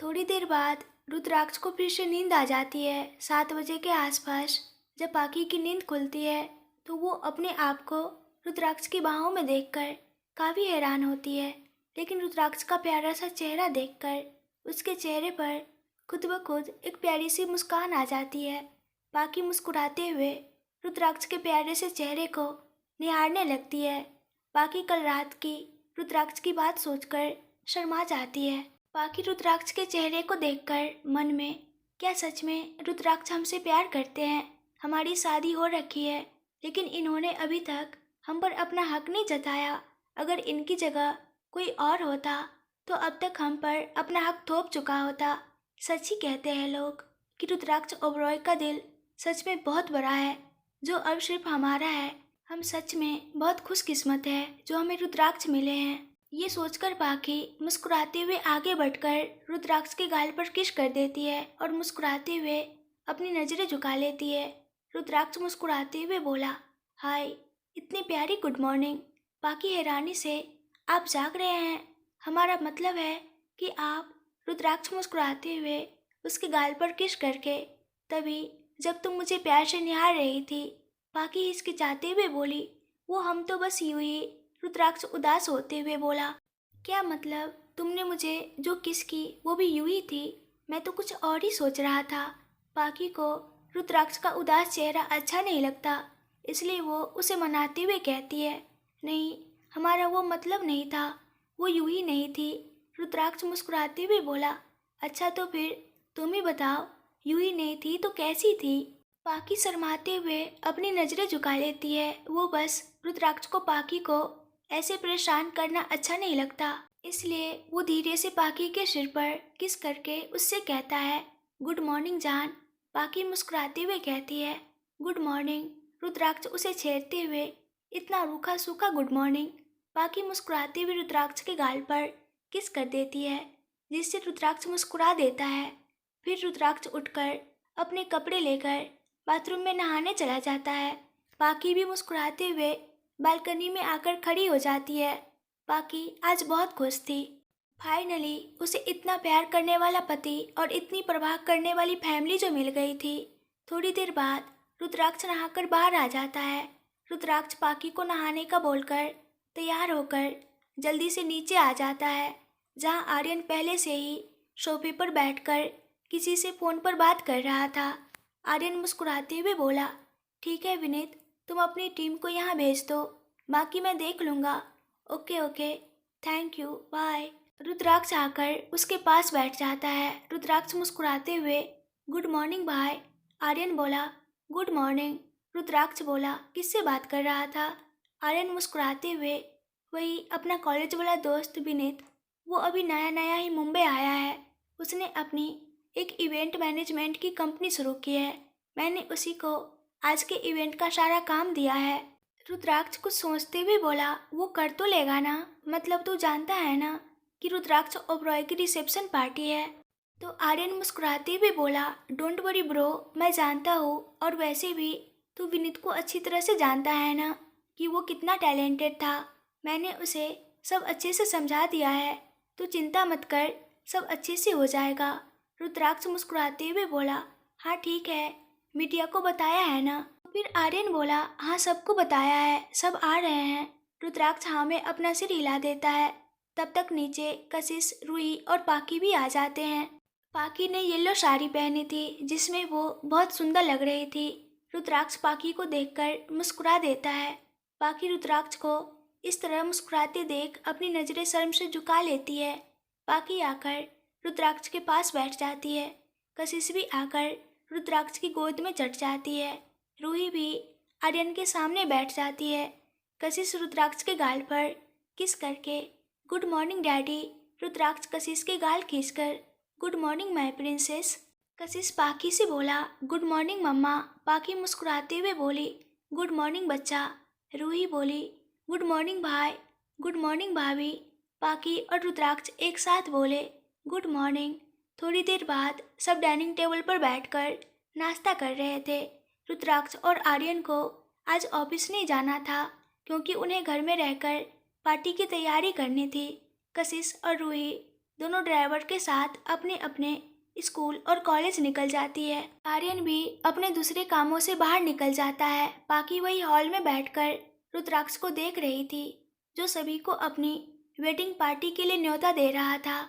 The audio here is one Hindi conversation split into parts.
थोड़ी देर बाद रुद्राक्ष को फिर से नींद आ जाती है। 7 बजे के आसपास जब पाकी की नींद खुलती है तो वो अपने आप को रुद्राक्ष की बाहों में देखकर काफ़ी हैरान होती है। लेकिन रुद्राक्ष का प्यारा सा चेहरा देखकर उसके चेहरे पर खुद ब खुद एक प्यारी सी मुस्कान आ जाती है। पाकी मुस्कुराते हुए रुद्राक्ष के प्यारे से चेहरे को निहारने लगती है। पाकी कल रात की रुद्राक्ष की बात सोचकर शर्मा जाती है। पाकी रुद्राक्ष के चेहरे को देखकर मन में, क्या सच में रुद्राक्ष हमसे प्यार करते हैं? हमारी शादी हो रखी है लेकिन इन्होंने अभी तक हम पर अपना हक नहीं जताया। अगर इनकी जगह कोई और होता तो अब तक हम पर अपना हक थोप चुका होता। सच ही कहते हैं लोग कि रुद्राक्ष ओबरॉय का दिल सच में बहुत बड़ा है, जो अब सिर्फ हमारा है। हम सच में बहुत खुशकिस्मत है जो हमें रुद्राक्ष मिले हैं। ये सोचकर पाकी मुस्कुराते हुए आगे बढ़कर रुद्राक्ष के गाल पर किस कर देती है और मुस्कुराते हुए अपनी नज़रें झुका लेती है। रुद्राक्ष मुस्कुराते हुए बोला, हाय, इतनी प्यारी गुड मॉर्निंग। पाकी हैरानी से, आप जाग रहे हैं? हमारा मतलब है कि आप। रुद्राक्ष मुस्कुराते हुए उसके गाल पर किस करके, तभी जब तुम मुझे प्यार से निहार रही थी। पाकी हिचकिचाते हुए बोली, वो हम तो बस यूं ही। रुद्राक्ष उदास होते हुए बोला, क्या मतलब? तुमने मुझे जो किस की वो भी यूं ही थी? मैं तो कुछ और ही सोच रहा था। पाकी को रुद्राक्ष का उदास चेहरा अच्छा नहीं लगता, इसलिए वो उसे मनाते हुए कहती है, नहीं, हमारा वो मतलब नहीं था, वो यूं ही नहीं थी। रुद्राक्ष मुस्कुराते हुए बोला, अच्छा तो फिर तुम ही बताओ, यूं ही नहीं थी तो कैसी थी? पाकी शर्माते हुए अपनी नज़रें झुका लेती है। वो बस रुद्राक्ष को पाकी को ऐसे परेशान करना अच्छा नहीं लगता, इसलिए वो धीरे से पाकी के सिर पर किस करके उससे कहता है, गुड मॉर्निंग जान। पाकी मुस्कुराते हुए कहती है, गुड मॉर्निंग। रुद्राक्ष उसे छेड़ते हुए, इतना रूखा सूखा गुड मॉर्निंग। पाकी मुस्कुराते हुए रुद्राक्ष के गाल पर किस कर देती है, जिससे रुद्राक्ष मुस्कुरा देता है। फिर रुद्राक्ष उठकर अपने कपड़े लेकर बाथरूम में नहाने चला जाता है। पाकी भी मुस्कुराते हुए बालकनी में आकर खड़ी हो जाती है। पाकी आज बहुत खुश थी। फाइनली उसे इतना प्यार करने वाला पति और इतनी परवाह करने वाली फैमिली जो मिल गई थी। थोड़ी देर बाद रुद्राक्ष नहाकर बाहर आ जाता है। रुद्राक्ष पाकी को नहाने का बोलकर तैयार होकर जल्दी से नीचे आ जाता है, जहां आर्यन पहले से ही सोफे पर बैठकर किसी से फ़ोन पर बात कर रहा था। आर्यन मुस्कुराते हुए बोला, ठीक है विनीत, तुम अपनी टीम को यहाँ भेज दो, बाकी मैं देख लूँगा। Okay okay, thank you, bye. Rudraksh आकर उसके पास बैठ जाता है। रुद्राक्ष मुस्कुराते हुए, गुड मॉर्निंग भाई। आर्यन बोला, गुड मॉर्निंग। रुद्राक्ष बोला, किससे बात कर रहा था? आर्यन मुस्कुराते हुए, वही अपना कॉलेज वाला दोस्त विनीत। वो अभी नया नया ही मुंबई आया है। उसने अपनी एक इवेंट मैनेजमेंट की कंपनी शुरू की है। मैंने उसी को आज के इवेंट का सारा काम दिया है। रुद्राक्ष कुछ सोचते हुए बोला, वो कर तो लेगा ना? मतलब तू जानता है ना कि रुद्राक्ष ओबरॉय की रिसेप्शन पार्टी है। तो आर्यन मुस्कुराते हुए बोला, डोंट वरी ब्रो, मैं जानता हूँ, और वैसे भी तू विनीत को अच्छी तरह से जानता है ना कि वो कितना टैलेंटेड था। मैंने उसे सब अच्छे से समझा दिया है, तू चिंता मत कर, सब अच्छे से हो जाएगा। रुद्राक्ष मुस्कुराते हुए बोला, हाँ ठीक है, मीडिया को बताया है ना? फिर आर्यन बोला, हाँ सबको बताया है, सब आ रहे हैं। रुद्राक्ष हाँ में अपना सिर हिला देता है। तब तक नीचे कशिश, रूही और पाकी भी आ जाते हैं। पाकी ने येलो साड़ी पहनी थी जिसमें वो बहुत सुंदर लग रही थी। रुद्राक्ष पाकी को देखकर मुस्कुरा देता है। पाकी रुद्राक्ष को इस तरह मुस्कुराते देख अपनी नज़रें शर्म से झुका लेती है। पाकी आकर रुद्राक्ष के पास बैठ जाती है। कशिश भी आकर रुद्राक्ष की गोद में चढ़ जाती है। रूही भी आर्यन के सामने बैठ जाती है। कशिश रुद्राक्ष के गाल पर किस करके, गुड मॉर्निंग डैडी। रुद्राक्ष कशिश के गाल खींचकर, गुड मॉर्निंग माय प्रिंसेस। कशिश पाकी से बोला, गुड मॉर्निंग मम्मा। पाकी मुस्कुराते हुए बोली, गुड मॉर्निंग बच्चा। रूही बोली, गुड मॉर्निंग भाई। गुड मॉर्निंग भाभी। पाकी और रुद्राक्ष एक साथ बोले, गुड मॉर्निंग। थोड़ी देर बाद सब डाइनिंग टेबल पर बैठकर नाश्ता कर रहे थे। रुद्राक्ष और आर्यन को आज ऑफिस नहीं जाना था क्योंकि उन्हें घर में रहकर पार्टी की तैयारी करनी थी। कशिश और रूही दोनों ड्राइवर के साथ अपने अपने स्कूल और कॉलेज निकल जाती है। आर्यन भी अपने दूसरे कामों से बाहर निकल जाता है। पाकी वही हॉल में बैठकर रुद्राक्ष को देख रही थी, जो सभी को अपनी वेडिंग पार्टी के लिए न्योता दे रहा था।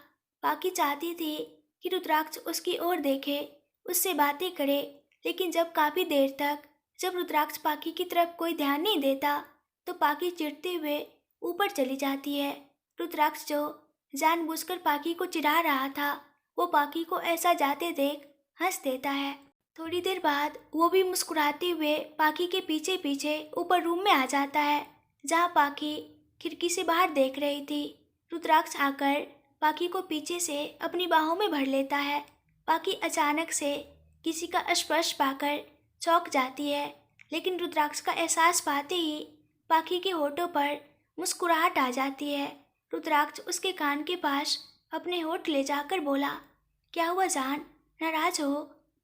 पाकी चाहती थी कि रुद्राक्ष उसकी ओर देखे, उससे बातें करे, लेकिन जब काफी देर तक जब रुद्राक्ष पाकी की तरफ कोई ध्यान नहीं देता, तो पाकी चिढ़ते हुए ऊपर चली जाती है। रुद्राक्ष जो जानबूझकर पाकी को चिढ़ा रहा था, वो पाकी को ऐसा जाते देख हंस देता है। थोड़ी देर बाद वो भी मुस्कुराते हुए पाकी के पीछे पीछे ऊपर रूम में आ जाता है, जहाँ पाकी खिड़की से बाहर देख रही थी। रुद्राक्ष आकर पाकी को पीछे से अपनी बाहों में भर लेता है। पाकी अचानक से किसी का स्पर्श पाकर चौंक जाती है, लेकिन रुद्राक्ष का एहसास पाते ही पाकी के होठों पर मुस्कुराहट आ जाती है। रुद्राक्ष उसके कान के पास अपने होठ ले जाकर बोला, क्या हुआ जान, नाराज हो?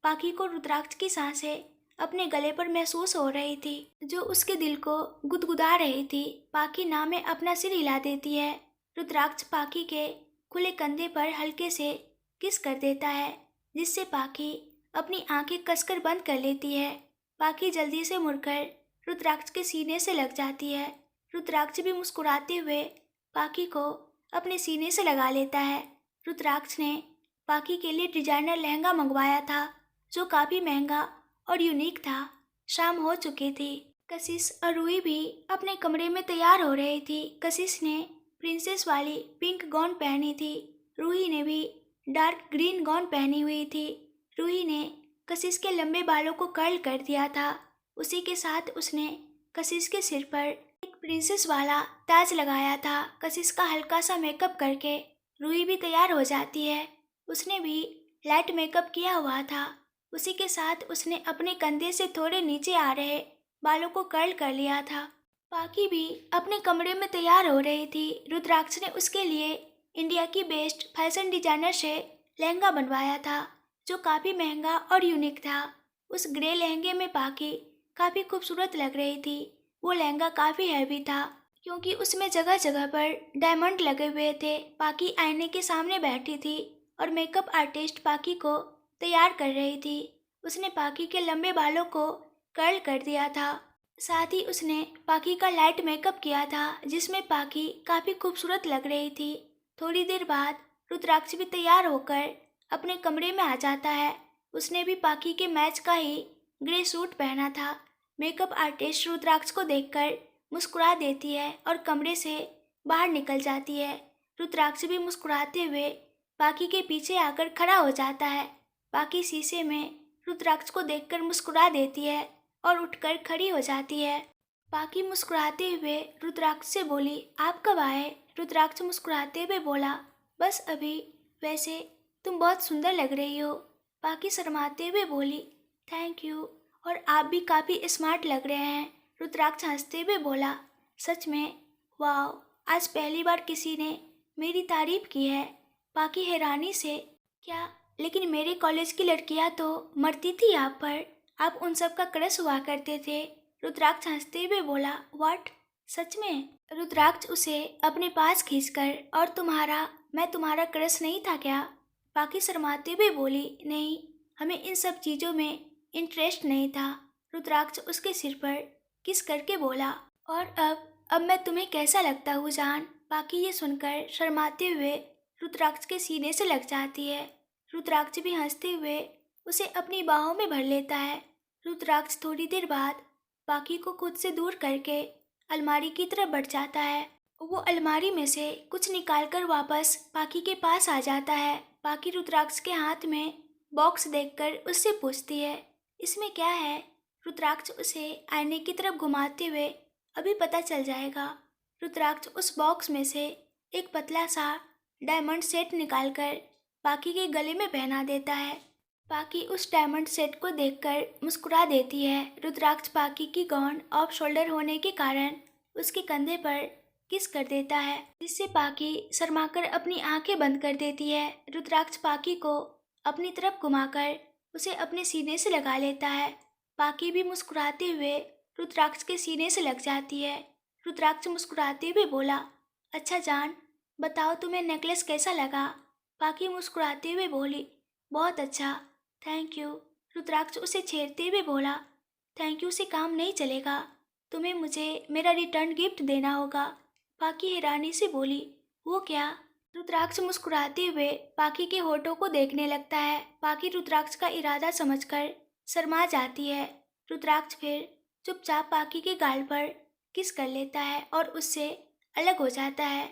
पाकी को रुद्राक्ष की सांसें अपने गले पर महसूस हो रही थी, जो उसके दिल को गुदगुदा रही थी। पाकी ना में अपना सिर हिला देती है। रुद्राक्ष पाकी के खुले कंधे पर हल्के से किस कर देता है, जिससे पाकी अपनी आंखें कसकर बंद कर लेती है। पाकी जल्दी से मुड़कर रुद्राक्ष के सीने से लग जाती है। रुद्राक्ष भी मुस्कुराते हुए पाकी को अपने सीने से लगा लेता है। रुद्राक्ष ने पाकी के लिए डिजाइनर लहंगा मंगवाया था, जो काफी महंगा और यूनिक था। शाम हो चुकी थी। कशिश और रूही भी अपने कमरे में तैयार हो रही थी। कशिश ने प्रिंसेस वाली पिंक गाउन पहनी थी। रूही ने भी डार्क ग्रीन गाउन पहनी हुई थी। रूही ने कशिश के लंबे बालों को कर्ल कर दिया था। उसी के साथ उसने कशिश के सिर पर एक प्रिंसेस वाला ताज लगाया था। कशिश का हल्का सा मेकअप करके रूही भी तैयार हो जाती है। उसने भी लाइट मेकअप किया हुआ था। उसी के साथ उसने अपने कंधे से थोड़े नीचे आ रहे बालों को कर्ल कर लिया था। पाकी भी अपने कमरे में तैयार हो रही थी। रुद्राक्ष ने उसके लिए इंडिया की बेस्ट फैशन डिजाइनर से लहंगा बनवाया था, जो काफ़ी महंगा और यूनिक था। उस ग्रे लहंगे में पाकी काफ़ी खूबसूरत लग रही थी। वो लहंगा काफ़ी हैवी था, क्योंकि उसमें जगह जगह पर डायमंड लगे हुए थे। पाकी आईने के सामने बैठी थी और मेकअप आर्टिस्ट पाकी को तैयार कर रही थी। उसने पाकी के लंबे बालों को कर्ल कर दिया था। साथ ही उसने पाकी का लाइट मेकअप किया था, जिसमें पाकी काफ़ी खूबसूरत लग रही थी। थोड़ी देर बाद रुद्राक्ष भी तैयार होकर अपने कमरे में आ जाता है। उसने भी पाकी के मैच का ही ग्रे सूट पहना था। मेकअप आर्टिस्ट रुद्राक्ष को देखकर मुस्कुरा देती है और कमरे से बाहर निकल जाती है। रुद्राक्ष भी मुस्कुराते हुए पाकी के पीछे आकर खड़ा हो जाता है। पाकी शीशे में रुद्राक्ष को देखकर मुस्कुरा देती है और उठकर खड़ी हो जाती है। पाकी मुस्कुराते हुए रुद्राक्ष से बोली, आप कब आए? रुद्राक्ष मुस्कुराते हुए बोला, बस अभी। वैसे तुम बहुत सुंदर लग रही हो। पाकी शर्माते हुए बोली, थैंक यू, और आप भी काफ़ी स्मार्ट लग रहे हैं। रुद्राक्ष हंसते हुए बोला, सच में? वाह, आज पहली बार किसी ने मेरी तारीफ की है। पाकी हैरानी से, क्या? लेकिन मेरे कॉलेज की लड़कियां तो मरती थी आप पर। आप उन सब का क्रश हुआ करते थे। रुद्राक्ष हंसते हुए बोला, व्हाट? सच में? रुद्राक्ष उसे अपने पास खींचकर, और मैं तुम्हारा क्रश नहीं था क्या? पाकी शर्माते हुए बोली, नहीं, हमें इन सब चीज़ों में इंटरेस्ट नहीं था। रुद्राक्ष उसके सिर पर किस करके बोला, और अब मैं तुम्हें कैसा लगता हूँ जान? पाकी ये सुनकर शर्माते हुए रुद्राक्ष के सीने से लग जाती है। रुद्राक्ष भी हंसते हुए उसे अपनी बाहों में भर लेता है। रुद्राक्ष थोड़ी देर बाद पाकी को खुद से दूर करके अलमारी की तरफ बढ़ जाता है। वो अलमारी में से कुछ निकालकर वापस पाकी के पास आ जाता है। पाकी रुद्राक्ष के हाथ में बॉक्स देखकर उससे पूछती है, इसमें क्या है? रुद्राक्ष उसे आईने की तरफ घुमाते हुए, अभी पता चल जाएगा। रुद्राक्ष उस बॉक्स में से एक पतला सा डायमंड सेट निकालकर पाकी के गले में पहना देता है। पाकी उस डायमंड सेट को देखकर मुस्कुरा देती है। रुद्राक्ष पाकी की गाउन ऑफ शोल्डर होने के कारण उसके कंधे पर किस कर देता है, जिससे पाकी शर्माकर अपनी आंखें बंद कर देती है। रुद्राक्ष पाकी को अपनी तरफ घुमाकर उसे अपने सीने से लगा लेता है। पाकी भी मुस्कुराते हुए रुद्राक्ष के सीने से लग जाती है। रुद्राक्ष मुस्कुराते हुए बोला, अच्छा जान, बताओ तुम्हें नेकलेस कैसा लगा? पाकी मुस्कुराते हुए बोली, बहुत अच्छा, थैंक यू। रुद्राक्ष उसे छेड़ते हुए बोला, थैंक यू से काम नहीं चलेगा, तुम्हें मुझे मेरा रिटर्न गिफ्ट देना होगा। पाकी हैरानी से बोली, वो क्या? रुद्राक्ष मुस्कुराते हुए पाकी के होठों को देखने लगता है। पाकी रुद्राक्ष का इरादा समझकर शर्मा जाती है। रुद्राक्ष फिर चुपचाप पाकी के गाल पर किस कर लेता है और उससे अलग हो जाता है।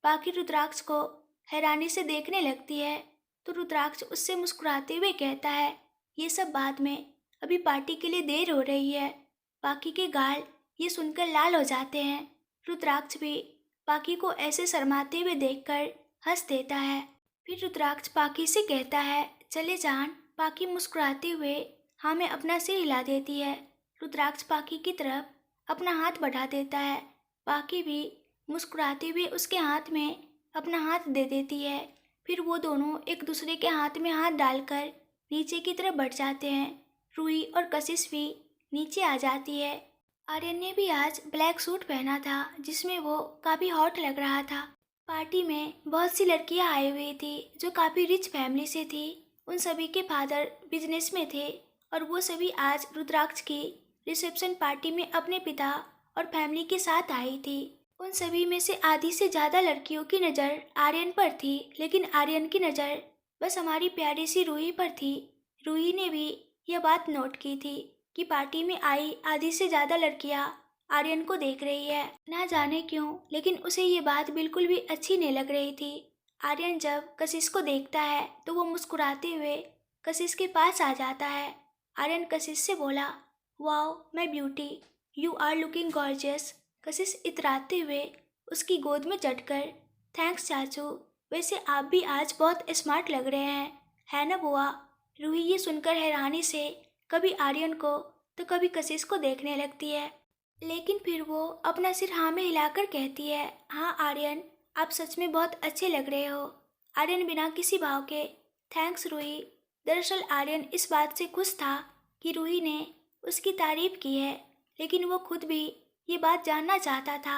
पाकी रुद्राक्ष को हैरानी से देखने लगती है तो रुद्राक्ष उससे मुस्कुराते हुए कहता है, ये सब बाद में, अभी पार्टी के लिए देर हो रही है। पाकी के गाल ये सुनकर लाल हो जाते हैं। रुद्राक्ष भी पाकी को ऐसे शर्माते हुए देखकर हंस देता है। फिर रुद्राक्ष पाकी से कहता है, चले जान। पाकी मुस्कुराते हुए हाँ में अपना सिर हिला देती है। रुद्राक्ष पाकी की तरफ अपना हाथ बढ़ा देता है। पाकी भी मुस्कुराते हुए उसके हाथ में अपना हाथ दे देती है। फिर वो दोनों एक दूसरे के हाथ में हाथ डालकर नीचे की तरफ बढ़ जाते हैं। रूही और कशिश भी नीचे आ जाती है। आर्यन ने भी आज ब्लैक सूट पहना था जिसमें वो काफ़ी हॉट लग रहा था। पार्टी में बहुत सी लड़कियां आई हुई थी जो काफ़ी रिच फैमिली से थी। उन सभी के फादर बिजनेस में थे और वो सभी आज रुद्राक्ष की रिसेप्शन पार्टी में अपने पिता और फैमिली के साथ आई थी। उन सभी में से आधी से ज़्यादा लड़कियों की नज़र आर्यन पर थी, लेकिन आर्यन की नज़र बस हमारी प्यारी सी रूही पर थी। रूही ने भी यह बात नोट की थी कि पार्टी में आई आधी से ज़्यादा लड़कियां आर्यन को देख रही है। ना जाने क्यों, लेकिन उसे ये बात बिल्कुल भी अच्छी नहीं लग रही थी। आर्यन जब कशिश को देखता है तो वो मुस्कुराते हुए कशिश के पास आ जाता है। आर्यन कशिश से बोला, wow my beauty, you are looking gorgeous. Kashish इतराते हुए उसकी गोद में चढ़कर, थैंक्स चाचू, वैसे आप भी आज बहुत स्मार्ट लग रहे हैं, है ना बुआ? रूही ये सुनकर हैरानी से कभी आर्यन को तो कभी कशिश को देखने लगती है, लेकिन फिर वो अपना सिर हाँ में हिलाकर कहती है, हाँ आर्यन, आप सच में बहुत अच्छे लग रहे हो। आर्यन बिना किसी भाव के, थैंक्स रूही। दरअसल आर्यन इस बात से खुश था कि रूही ने उसकी तारीफ की है, लेकिन वो खुद भी ये बात जानना चाहता था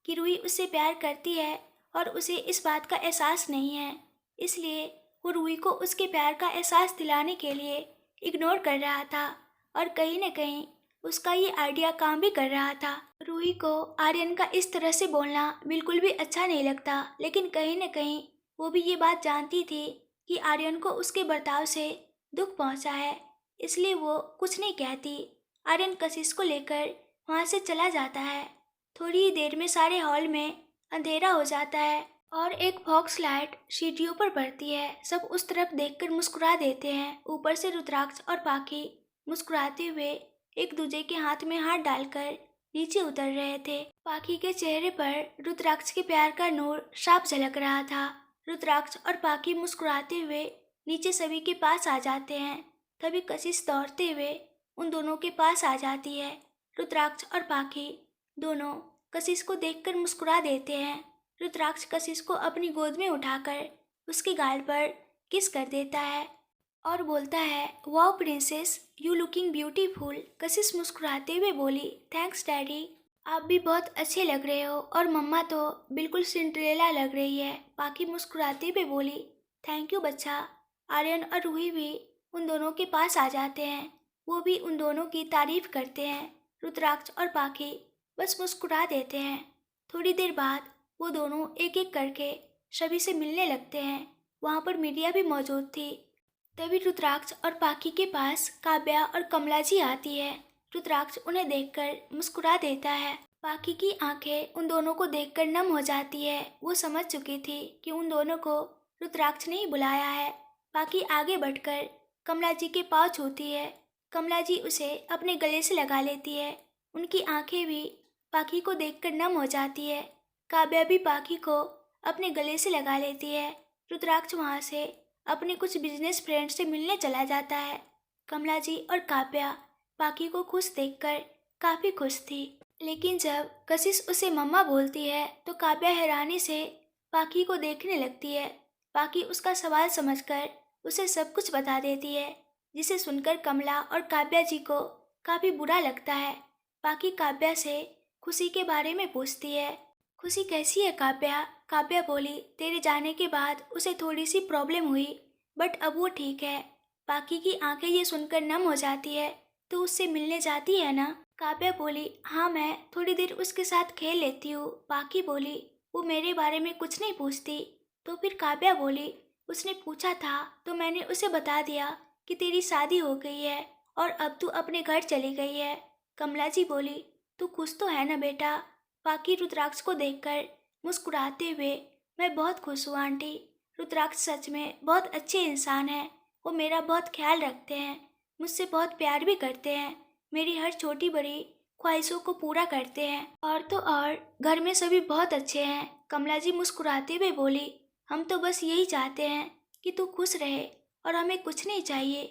कि रूही उससे प्यार करती है और उसे इस बात का एहसास नहीं है। इसलिए वो रूही को उसके प्यार का एहसास दिलाने के लिए इग्नोर कर रहा था और कहीं न कहीं उसका ये आइडिया काम भी कर रहा था। रूही को आर्यन का इस तरह से बोलना बिल्कुल भी अच्छा नहीं लगता, लेकिन कहीं न कहीं वो भी ये बात जानती थी कि आर्यन को उसके बर्ताव से दुख पहुंचा है, इसलिए वो कुछ नहीं कहती। आर्यन कशिश को लेकर वहाँ से चला जाता है। थोड़ी ही देर में सारे हॉल में अंधेरा हो जाता है और एक फॉक्स लाइट सीढ़ियों पर बढ़ती है। सब उस तरफ देखकर मुस्कुरा देते हैं। ऊपर से रुद्राक्ष और पाखी मुस्कुराते हुए एक दूसरे के हाथ में हाथ डालकर नीचे उतर रहे थे। पाखी के चेहरे पर रुद्राक्ष के प्यार का नूर साफ झलक रहा था। रुद्राक्ष और पाखी मुस्कुराते हुए नीचे सभी के पास आ जाते हैं। तभी कशिश दौड़ते हुए उन दोनों के पास आ जाती है। रुद्राक्ष और पाखी दोनों कशिश को देखकर मुस्कुरा देते हैं। रुद्राक्ष कशिश को अपनी गोद में उठाकर उसके गाल पर किस कर देता है और बोलता है, wow princess, you looking beautiful. कशिश मुस्कुराते हुए बोली, थैंक्स डैडी, आप भी बहुत अच्छे लग रहे हो और मम्मा तो बिल्कुल सिंड्रेला लग रही है। पाखी मुस्कुराते हुए बोली, थैंक यू बच्चा। आर्यन और रूही भी उन दोनों के पास आ जाते हैं। वो भी उन दोनों की तारीफ करते हैं। रुद्राक्ष और पाखी बस मुस्कुरा देते हैं। थोड़ी देर बाद वो दोनों एक एक करके सभी से मिलने लगते हैं। वहाँ पर मीडिया भी मौजूद थी। तभी रुद्राक्ष और पाखी के पास काव्या और कमला जी आती है। रुद्राक्ष उन्हें देखकर मुस्कुरा देता है। पाखी की आंखें उन दोनों को देखकर नम हो जाती है। वो समझ चुकी थी कि उन दोनों को रुद्राक्ष ने ही बुलाया है। पाखी आगे बढ़कर कमला जी के पाँव छूती है। कमला जी उसे अपने गले से लगा लेती है। उनकी आंखें भी पाखी को देखकर नम हो जाती है। काव्या भी पाखी को अपने गले से लगा लेती है। रुद्राक्ष वहाँ से अपने कुछ बिजनेस फ्रेंड से मिलने चला जाता है। कमला जी और काव्या पाखी को खुश देखकर काफ़ी खुश थी, लेकिन जब कशिश उसे मम्मा बोलती है तो काव्या हैरानी से पाखी को देखने लगती है। पाखी उसका सवाल समझकर उसे सब कुछ बता देती है, जिसे सुनकर कमला और काव्या जी को काफ़ी बुरा लगता है। पाखी काव्या से खुशी के बारे में पूछती है। खुशी कैसी है काव्या? काव्या बोली, तेरे जाने के बाद उसे थोड़ी सी प्रॉब्लम हुई, बट अब वो ठीक है। पाकी की आंखें ये सुनकर नम हो जाती है। तो उससे मिलने जाती है ना? काव्या बोली, हाँ मैं थोड़ी देर उसके साथ खेल लेती हूँ। पाकी बोली, वो मेरे बारे में कुछ नहीं पूछती। तो फिर काव्या बोली, उसने पूछा था तो मैंने उसे बता दिया कि तेरी शादी हो गई है और अब तू अपने घर चली गई है। कमला जी बोली, तू खुश तो है ना बेटा? बाकी रुद्राक्ष को देखकर मुस्कुराते हुए, मैं बहुत खुश हूँ आंटी। रुद्राक्ष सच में बहुत अच्छे इंसान हैं। वो मेरा बहुत ख्याल रखते हैं, मुझसे बहुत प्यार भी करते हैं, मेरी हर छोटी बड़ी ख्वाहिशों को पूरा करते हैं। और तो और घर में सभी बहुत अच्छे हैं। कमला जी मुस्कुराते हुए बोली, हम तो बस यही चाहते हैं कि तू खुश रहे और हमें कुछ नहीं चाहिए।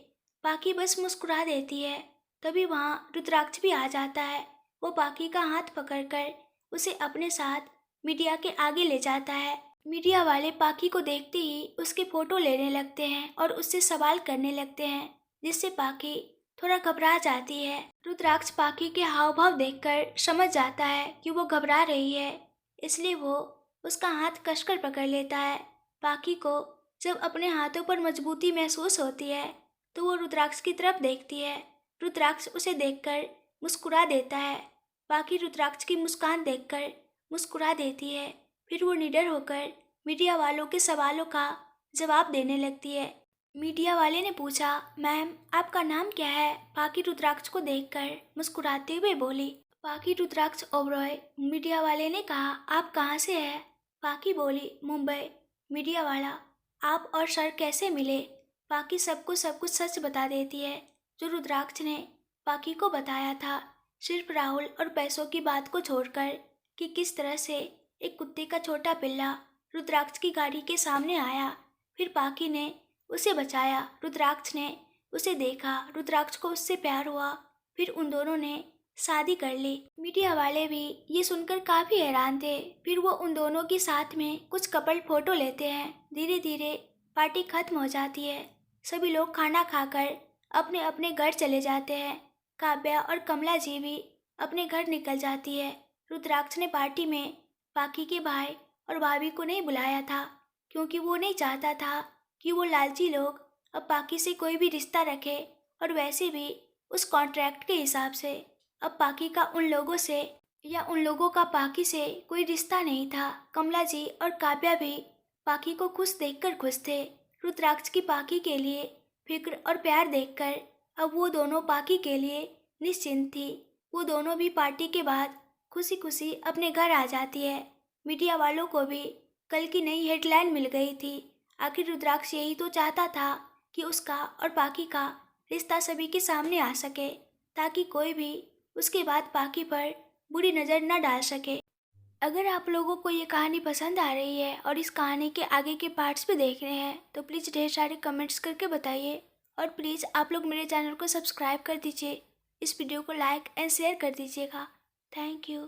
बाकी बस मुस्कुरा देती है। तभी वहाँ रुद्राक्ष भी आ जाता है। वो बाकी का हाथ पकड़कर उसे अपने साथ मीडिया के आगे ले जाता है। मीडिया वाले पाकी को देखते ही उसकी फोटो लेने लगते हैं और उससे सवाल करने लगते हैं, जिससे पाकी थोड़ा घबरा जाती है। रुद्राक्ष पाकी के हाव भाव देखकर समझ जाता है कि वो घबरा रही है, इसलिए वो उसका हाथ कसकर पकड़ लेता है। पाकी को जब अपने हाथों पर मजबूती महसूस होती है तो वो रुद्राक्ष की तरफ देखती है। रुद्राक्ष उसे देखकर मुस्कुरा देता है। बाकी रुद्राक्ष की मुस्कान देखकर मुस्कुरा देती है। फिर वो निडर होकर मीडिया वालों के सवालों का जवाब देने लगती है। मीडिया वाले ने पूछा, मैम आपका नाम क्या है? बाकी रुद्राक्ष को देखकर मुस्कुराते हुए बोली, बाकी रुद्राक्ष ओबरॉय। मीडिया वाले ने कहा, आप कहाँ से हैं? बाकी बोली, मुंबई। मीडिया वाला, आप और सर कैसे मिले? बाकी सबको सब कुछ सच बता देती है, जो रुद्राक्ष ने बाकी को बताया था। सिर्फ राहुल और पैसों की बात को छोड़कर, कि किस तरह से एक कुत्ते का छोटा पिल्ला रुद्राक्ष की गाड़ी के सामने आया, फिर बाकी ने उसे बचाया। रुद्राक्ष ने उसे देखा, रुद्राक्ष को उससे प्यार हुआ, फिर उन दोनों ने शादी कर ली। मीडिया वाले भी ये सुनकर काफी हैरान थे। फिर वो उन दोनों के साथ में कुछ कपल फोटो लेते हैं। धीरे धीरे पार्टी खत्म हो जाती है। सभी लोग खाना खाकर अपने अपने घर चले जाते हैं। काव्या और कमला जी भी अपने घर निकल जाती है। रुद्राक्ष ने पार्टी में बाकी के भाई और भाभी को नहीं बुलाया था, क्योंकि वो नहीं चाहता था कि वो लालची लोग अब बाकी से कोई भी रिश्ता रखे। और वैसे भी उस कॉन्ट्रैक्ट के हिसाब से अब बाकी का उन लोगों से या उन लोगों का बाकी से कोई रिश्ता नहीं था। कमला जी और काव्या भी बाकी को खुश देखकर खुश थे। रुद्राक्ष की बाकी के लिए फिक्र और प्यार देखकर अब वो दोनों बाकी के लिए निश्चिंत थी। वो दोनों भी पार्टी के बाद खुशी खुशी अपने घर आ जाती है। मीडिया वालों को भी कल की नई हेडलाइन मिल गई थी। आखिर रुद्राक्ष यही तो चाहता था कि उसका और बाकी का रिश्ता सभी के सामने आ सके, ताकि कोई भी उसके बाद बाकी पर बुरी नज़र न डाल सके। अगर आप लोगों को ये कहानी पसंद आ रही है और इस कहानी के आगे के पार्ट्स भी देखने हैं तो प्लीज़ ढेर सारे कमेंट्स करके बताइए। और प्लीज़ आप लोग मेरे चैनल को सब्सक्राइब कर दीजिए। इस वीडियो को लाइक एंड शेयर कर दीजिएगा। Thank you.